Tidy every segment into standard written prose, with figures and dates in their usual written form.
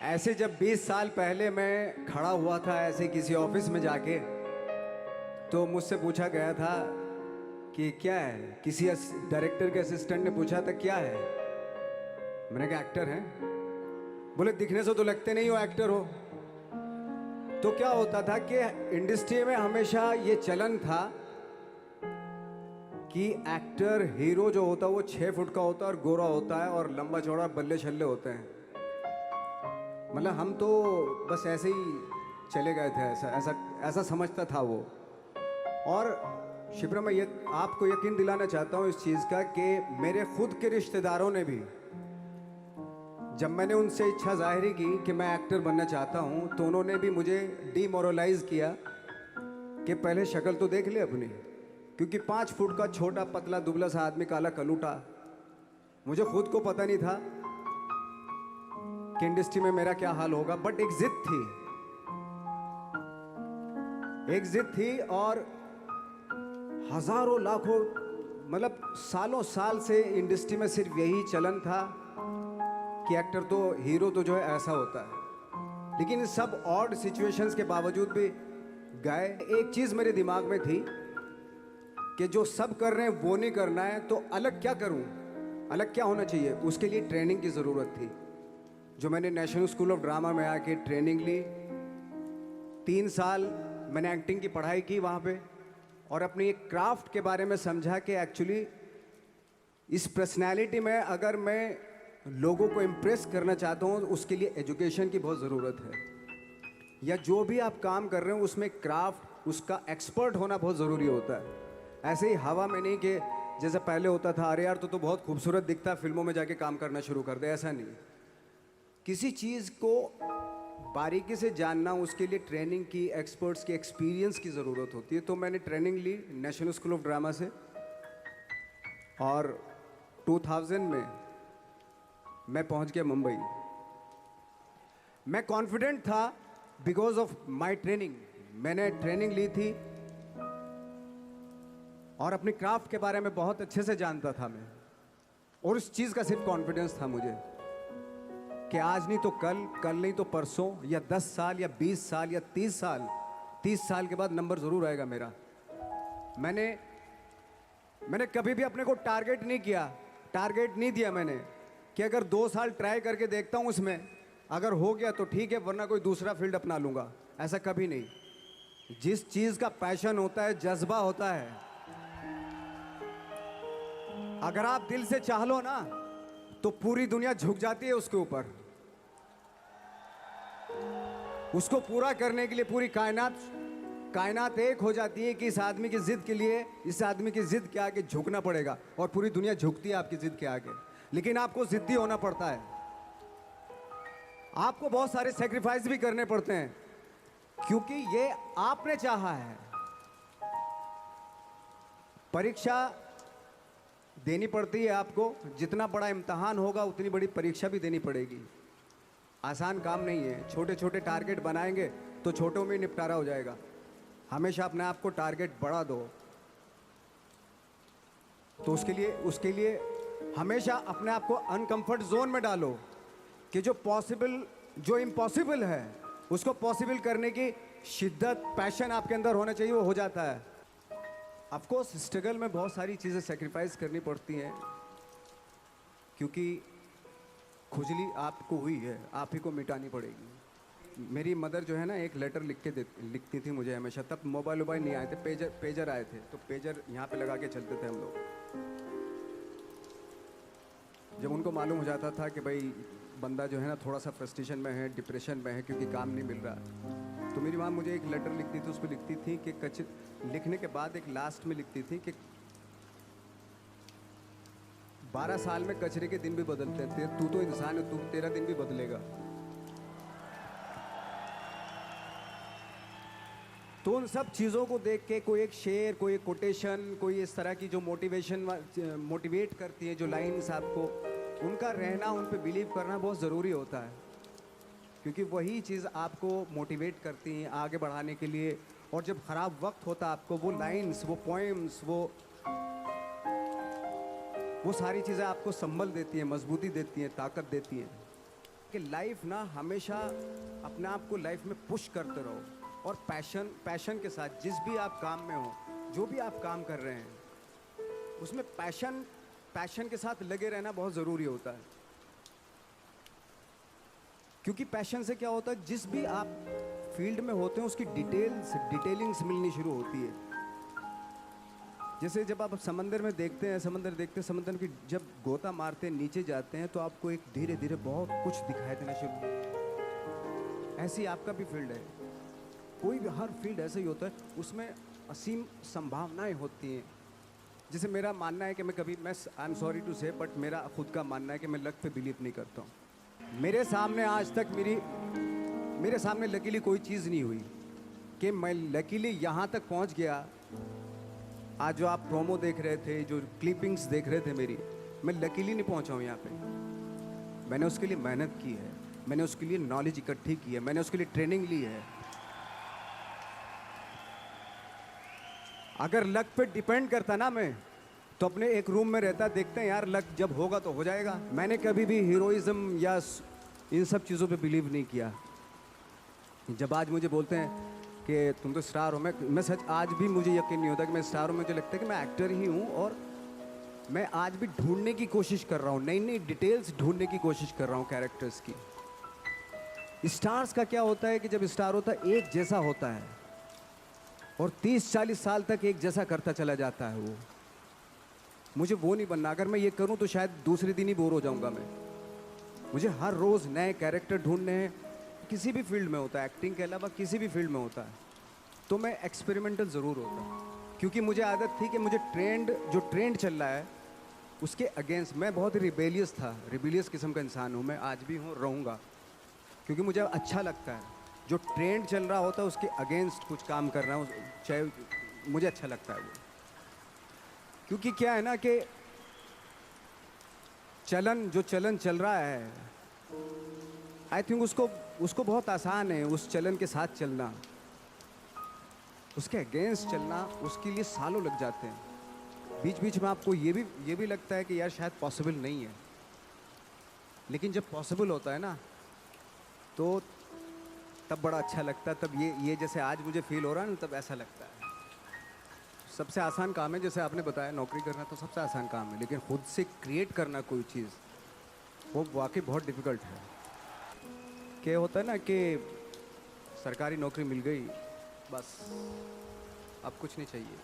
ऐसे जब 20 साल पहले मैं खड़ा हुआ था ऐसे किसी ऑफिस में जाके, तो मुझसे पूछा गया था कि क्या है। किसी डायरेक्टर के असिस्टेंट ने पूछा था क्या है। मैंने कहा एक्टर हैं। बोले दिखने से तो लगते नहीं हो एक्टर हो। तो क्या होता था कि इंडस्ट्री में हमेशा ये चलन था कि एक्टर हीरो जो होता है वो 6 फुट का होता है और गोरा होता है और लंबा चौड़ा बल्ले छल्ले होते हैं। मतलब हम तो बस ऐसे ही चले गए थे, ऐसा ऐसा ऐसा समझता था वो। और शिप्रा, मैं ये आपको यकीन दिलाना चाहता हूँ इस चीज़ का कि मेरे खुद के रिश्तेदारों ने भी, जब मैंने उनसे इच्छा जाहिर की कि मैं एक्टर बनना चाहता हूँ, तो उन्होंने भी मुझे डीमोरलाइज किया कि पहले शक्ल तो देख ले अपनी। क्योंकि 5 फुट का छोटा पतला दुबला सा आदमी, काला कलूटा, मुझे खुद को पता नहीं था कि इंडस्ट्री में मेरा क्या हाल होगा। बट एक जिद थी, एक जिद थी। और हजारों लाखों, मतलब सालों साल से इंडस्ट्री में सिर्फ यही चलन था कि एक्टर तो, हीरो तो जो है ऐसा होता है। लेकिन इन सब ऑड सिचुएशंस के बावजूद भी गए। एक चीज मेरे दिमाग में थी कि जो सब कर रहे हैं वो नहीं करना है, तो अलग क्या करूं, अलग क्या होना चाहिए। उसके लिए ट्रेनिंग की ज़रूरत थी, जो मैंने नेशनल स्कूल ऑफ ड्रामा में आके ट्रेनिंग ली। 3 साल मैंने एक्टिंग की पढ़ाई की वहाँ पे, और अपनी एक क्राफ्ट के बारे में समझा कि एक्चुअली इस पर्सनैलिटी में अगर मैं लोगों को इम्प्रेस करना चाहता हूँ, उसके लिए एजुकेशन की बहुत ज़रूरत है। या जो भी आप काम कर रहे हो उसमें क्राफ्ट, उसका एक्सपर्ट होना बहुत ज़रूरी होता है। ऐसे ही हवा में नहीं कि जैसे पहले होता था, अरे यार तो बहुत खूबसूरत दिखता है, फिल्मों में जाके काम करना शुरू कर दे। ऐसा नहीं, किसी चीज़ को बारीकी से जानना, उसके लिए ट्रेनिंग की, एक्सपर्ट्स की, एक्सपीरियंस की ज़रूरत होती है। तो मैंने ट्रेनिंग ली नेशनल स्कूल ऑफ ड्रामा से, और 2000 में मैं पहुंच गया मुंबई। मैं कॉन्फिडेंट था बिकॉज ऑफ माय ट्रेनिंग। मैंने ट्रेनिंग ली थी और अपनी क्राफ्ट के बारे में बहुत अच्छे से जानता था मैं, और उस चीज़ का सिर्फ कॉन्फिडेंस था मुझे कि आज नहीं तो कल, कल नहीं तो परसों, या 10 साल या 20 साल या 30 साल, 30 साल के बाद नंबर ज़रूर आएगा मेरा। मैंने कभी भी अपने को टारगेट नहीं किया, टारगेट नहीं दिया मैंने कि अगर 2 साल ट्राई करके देखता हूँ उसमें, अगर हो गया तो ठीक है, वरना कोई दूसरा फील्ड अपना लूँगा। ऐसा कभी नहीं। जिस चीज़ का पैशन होता है, जज्बा होता है, अगर आप दिल से चाह लो ना, तो पूरी दुनिया झुक जाती है उसके ऊपर। उसको पूरा करने के लिए पूरी कायनात एक हो जाती है कि इस आदमी की जिद के लिए, इस आदमी की जिद के आगे झुकना पड़ेगा। और पूरी दुनिया झुकती है आपकी जिद के आगे, लेकिन आपको जिद्दी होना पड़ता है। आपको बहुत सारे सेक्रीफाइस भी करने पड़ते हैं, क्योंकि ये आपने चाहा है। परीक्षा देनी पड़ती है आपको, जितना बड़ा इम्तहान होगा उतनी बड़ी परीक्षा भी देनी पड़ेगी। आसान काम नहीं है। छोटे छोटे टारगेट बनाएंगे तो छोटों में निपटारा हो जाएगा। हमेशा अपने आप को टारगेट बढ़ा दो। तो उसके लिए हमेशा अपने आप को अनकंफर्ट जोन में डालो कि जो इम्पॉसिबल है उसको पॉसिबल करने की शिद्दत, पैशन आपके अंदर होना चाहिए, वो हो जाता है। ऑफ कोर्स स्ट्रगल में बहुत सारी चीज़ें सेक्रीफाइस करनी पड़ती हैं, क्योंकि खुजली आपको हुई है, आप ही को मिटानी पड़ेगी। मेरी मदर जो है ना, एक लेटर लिखती थी मुझे हमेशा। तब मोबाइल नहीं आए थे, पेजर आए थे। तो पेजर यहाँ पे लगा के चलते थे हम लोग। जब उनको मालूम हो जाता था कि भाई बंदा जो है ना थोड़ा सा फ्रस्ट्रेशन में है, डिप्रेशन में है, क्योंकि काम नहीं मिल रहा, तो मेरी माँ मुझे एक लेटर लिखती थी। उस पर लिखती थी कि लिखने के बाद एक लास्ट में लिखती थी कि 12 साल में कचरे के दिन भी बदलते थे, तू तो इंसान है, तेरा दिन भी बदलेगा। तो उन सब चीज़ों को देख के कोई एक शेर, कोई एक कोटेशन, कोई इस तरह की जो मोटिवेट करती है, जो लाइन्स आपको, उनका रहना, उन पे बिलीव करना बहुत ज़रूरी होता है, क्योंकि वही चीज़ आपको मोटिवेट करती हैं आगे बढ़ाने के लिए। और जब ख़राब वक्त होता है आपको, वो लाइन्स, वो पोएम्स, वो सारी चीज़ें आपको संबल देती हैं, मजबूती देती हैं, ताकत देती हैं। कि लाइफ ना हमेशा अपने आप को लाइफ में पुश करते रहो और पैशन के साथ जिस भी आप काम में हो, जो भी आप काम कर रहे हैं, उसमें पैशन के साथ लगे रहना बहुत ज़रूरी होता है। क्योंकि पैशन से क्या होता है, जिस भी आप फील्ड में होते हैं उसकी डिटेलिंग्स मिलनी शुरू होती है। जैसे जब आप समंदर में देखते हैं, समंदर की जब गोता मारते हैं, नीचे जाते हैं, तो आपको एक धीरे धीरे बहुत कुछ दिखाई देना शुरू। ऐसी आपका भी फील्ड है, कोई भी हर फील्ड ऐसा ही होता है, उसमें असीम संभावनाएं होती हैं। जैसे मेरा मानना है कि आई एम सॉरी टू से, बट मेरा खुद का मानना है कि मैं लक पे बिलीव नहीं करता हूँ। मेरे सामने आज तक मेरे सामने लकीली कोई चीज़ नहीं हुई कि मैं लकीली यहाँ तक पहुँच गया। आज जो आप प्रोमो देख रहे थे, जो क्लिपिंग्स देख रहे थे मेरी, मैं लकीली नहीं पहुँचा हूँ यहाँ पे। मैंने उसके लिए मेहनत की है, मैंने उसके लिए नॉलेज इकट्ठी की है, मैंने उसके लिए ट्रेनिंग ली है। अगर लक पे डिपेंड करता ना मैं, तो अपने एक रूम में रहता, देखते हैं यार लक जब होगा तो हो जाएगा। मैंने कभी भी हीरोइज्म या इन सब चीज़ों पे बिलीव नहीं किया। जब आज मुझे बोलते हैं कि तुम तो स्टार हो, मैं सच आज भी मुझे यकीन नहीं होता कि मैं स्टार हूँ। मुझे लगता है कि मैं एक्टर ही हूँ और मैं आज भी ढूंढने की कोशिश कर रहा हूँ, नई नई डिटेल्स ढूंढने की कोशिश कर रहा हूँ कैरेक्टर्स की। स्टार्स का क्या होता है कि जब स्टार होता है एक जैसा होता है और 30-40 साल तक एक जैसा करता चला जाता है वो। मुझे वो नहीं बनना। अगर मैं ये करूँ तो शायद दूसरे दिन ही बोर हो जाऊँगा मैं। मुझे हर रोज़ नए कैरेक्टर ढूंढने हैं, किसी भी फील्ड में होता है, एक्टिंग के अलावा किसी भी फील्ड में होता है, तो मैं एक्सपेरिमेंटल ज़रूर होता। क्योंकि मुझे आदत थी कि मुझे जो ट्रेंड चल रहा है उसके अगेंस्ट, मैं बहुत रिबेलियस किस्म का इंसान हूँ। मैं आज भी हूँ, रहूँगा, क्योंकि मुझे अच्छा लगता है जो ट्रेंड चल रहा होता है उसके अगेंस्ट कुछ काम करना, चाहे मुझे अच्छा लगता है वो। क्योंकि क्या है ना कि जो चलन चल रहा है, आई थिंक उसको बहुत आसान है उस चलन के साथ चलना। उसके अगेंस्ट चलना, उसके लिए सालों लग जाते हैं। बीच बीच में आपको ये भी लगता है कि यार शायद पॉसिबल नहीं है, लेकिन जब पॉसिबल होता है ना तो तब बड़ा अच्छा लगता है। तब ये जैसे आज मुझे फील हो रहा है ना, तब ऐसा लगता है। सबसे आसान काम है, जैसे आपने बताया, नौकरी करना तो सबसे आसान काम है, लेकिन खुद से क्रिएट करना कोई चीज़, वो वाकई बहुत डिफ़िकल्ट है। क्या होता है ना कि सरकारी नौकरी मिल गई, बस अब कुछ नहीं चाहिए,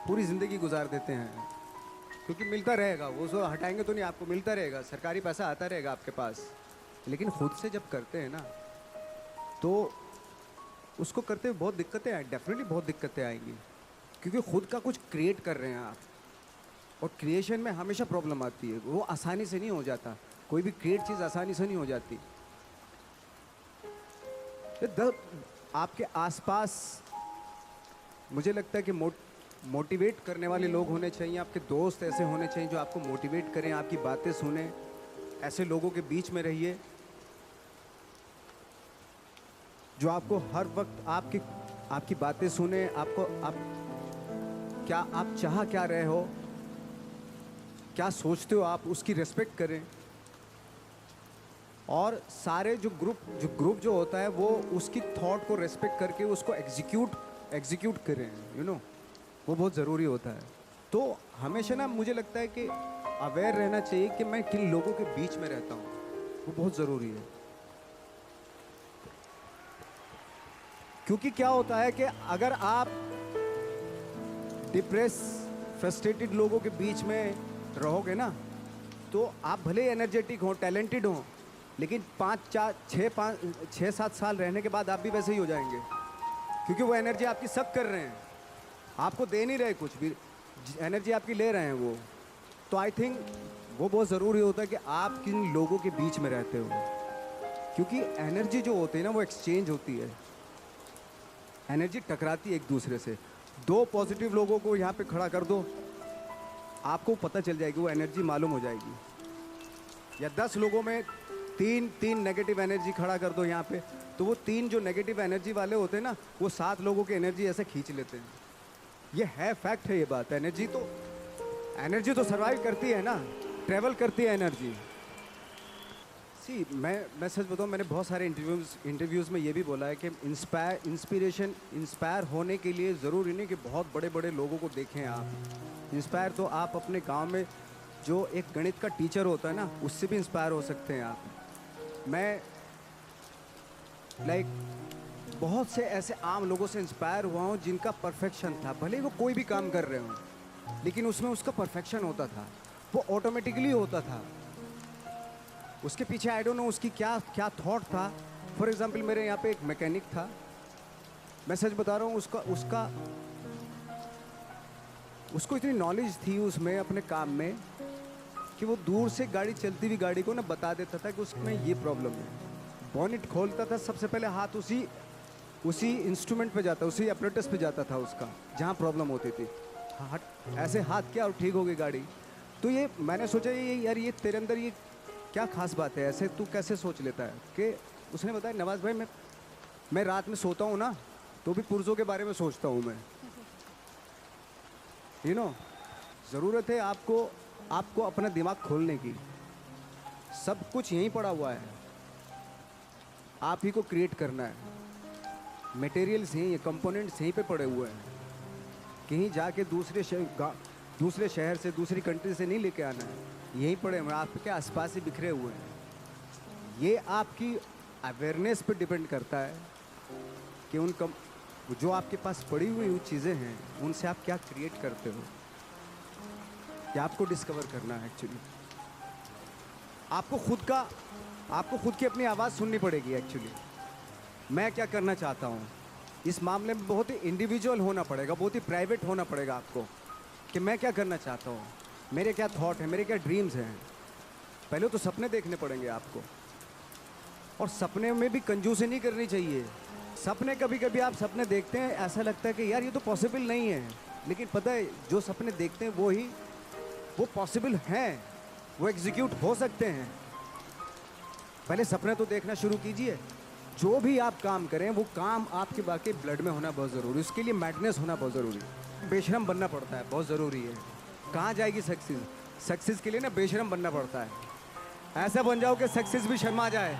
पूरी ज़िंदगी गुजार देते हैं, क्योंकि मिलता रहेगा, वो सो हटाएंगे तो नहीं, आपको मिलता रहेगा, सरकारी पैसा आता रहेगा आपके पास। लेकिन खुद से जब करते हैं ना, तो उसको करते हुए बहुत दिक्कतें आए, डेफिनेटली बहुत दिक्कतें आएंगी, क्योंकि खुद का कुछ क्रिएट कर रहे हैं आप, और क्रिएशन में हमेशा प्रॉब्लम आती है। वो आसानी से नहीं हो जाता, कोई भी क्रिएट चीज़ आसानी से नहीं हो जाती। आपके आसपास मुझे लगता है कि मोटिवेट करने वाले लोग होने चाहिए, आपके दोस्त ऐसे होने चाहिए जो आपको मोटिवेट करें, आपकी बातें सुने। ऐसे लोगों के बीच में रहिए जो आपको हर वक्त आपकी बातें सुने, आप चाह क्या रहे हो, क्या सोचते हो आप, उसकी रेस्पेक्ट करें। और सारे जो ग्रुप जो होता है वो उसकी थॉट को रेस्पेक्ट करके उसको एग्जीक्यूट करें, वो बहुत ज़रूरी होता है। तो हमेशा ना मुझे लगता है कि अवेयर रहना चाहिए कि मैं किन लोगों के बीच में रहता हूँ, वो बहुत ज़रूरी है। क्योंकि क्या होता है कि अगर आप डिप्रेस फ्रस्ट्रेटेड लोगों के बीच में रहोगे ना, तो आप भले एनर्जेटिक हो, टैलेंटेड हो, लेकिन 6-7 साल रहने के बाद आप भी वैसे ही हो जाएंगे, क्योंकि वो एनर्जी आपकी सब कर रहे हैं, आपको दे नहीं रहे, कुछ भी एनर्जी आपकी ले रहे हैं वो। तो आई थिंक वो बहुत ज़रूरी होता है कि आप किन लोगों के बीच में रहते हो, क्योंकि एनर्जी जो होती है ना वो एक्सचेंज होती है, एनर्जी टकराती है एक दूसरे से। 2 पॉजिटिव लोगों को यहाँ पे खड़ा कर दो, आपको पता चल जाएगी, वो एनर्जी मालूम हो जाएगी। या 10 लोगों में 3 नेगेटिव एनर्जी खड़ा कर दो यहाँ पे, तो वो 3 जो नेगेटिव एनर्जी वाले होते हैं ना, वो 7 लोगों की एनर्जी ऐसे खींच लेते हैं। ये है, फैक्ट है ये बात। एनर्जी तो सर्वाइव करती है ना, ट्रेवल करती है एनर्जी। मैं सच बताऊं, मैंने बहुत सारे इंटरव्यूज़ में ये भी बोला है कि इंस्पायर होने के लिए ज़रूरी नहीं कि बहुत बड़े बड़े लोगों को देखें आप। इंस्पायर तो आप अपने गांव में जो एक गणित का टीचर होता है ना, उससे भी इंस्पायर हो सकते हैं आप। मैं बहुत से ऐसे आम लोगों से इंस्पायर हुआ हूँ जिनका परफेक्शन था, भले ही वो कोई भी काम कर रहे हों, लेकिन उसमें उसका परफेक्शन होता था, वो ऑटोमेटिकली होता था। उसके पीछे आई डोंट नो उसकी क्या क्या थॉट था। फॉर एग्जांपल मेरे यहाँ पे एक मैकेनिक था, मैं सच बता रहा हूँ, उसको इतनी नॉलेज थी उसमें अपने काम में कि वो दूर से गाड़ी चलती हुई गाड़ी को ना बता देता था कि उसमें ये प्रॉब्लम है। बॉनेट खोलता था, सबसे पहले हाथ उसी इंस्ट्रूमेंट पे जाता, उसी अपरेटस पे जाता था उसका, जहाँ प्रॉब्लम होती थी। ऐसे हाथ किया और ठीक हो गई गाड़ी। तो ये मैंने सोचा ये तेरे अंदर ये क्या खास बात है, ऐसे तू कैसे सोच लेता है? कि उसने बताया, नवाज भाई मैं रात में सोता हूँ ना, तो भी पुर्जों के बारे में सोचता हूँ मैं। ज़रूरत है आपको अपना दिमाग खोलने की। सब कुछ यहीं पड़ा हुआ है, आप ही को क्रिएट करना है। मटेरियल्स यहीं, कंपोनेंट्स यहीं पे पड़े हुए हैं। कहीं जाके दूसरे शहर से, दूसरी कंट्री से नहीं लेके आना है, यहीं पड़े हैं, आपके आसपास ही बिखरे हुए हैं। ये आपकी अवेयरनेस पे डिपेंड करता है कि जो आपके पास पड़ी हुई चीज़ें हैं, उनसे आप क्या क्रिएट करते हो, क्या आपको डिस्कवर करना है। एक्चुअली आपको खुद की अपनी आवाज़ सुननी पड़ेगी। एक्चुअली मैं क्या करना चाहता हूँ, इस मामले में बहुत ही इंडिविजुअल होना पड़ेगा, बहुत ही प्राइवेट होना पड़ेगा आपको, कि मैं क्या करना चाहता हूँ, मेरे क्या थॉट हैं, मेरे क्या ड्रीम्स हैं। पहले तो सपने देखने पड़ेंगे आपको, और सपने में भी कंजूसी नहीं करनी चाहिए। सपने कभी कभी आप सपने देखते हैं, ऐसा लगता है कि यार ये तो पॉसिबल नहीं है, लेकिन पता है जो सपने देखते हैं वो पॉसिबल हैं, वो एग्जीक्यूट हो सकते हैं। पहले सपने तो देखना शुरू कीजिए। जो भी आप काम करें, वो काम आपके बाकी ब्लड में होना बहुत ज़रूरी है। उसके लिए मैडनेस होना बहुत ज़रूरी है, बेशरम बनना पड़ता है, बहुत ज़रूरी है। कहाँ जाएगी सक्सेस के लिए ना बेशरम बनना पड़ता है। ऐसा बन जाओ कि सक्सेस भी शर्मा जाए।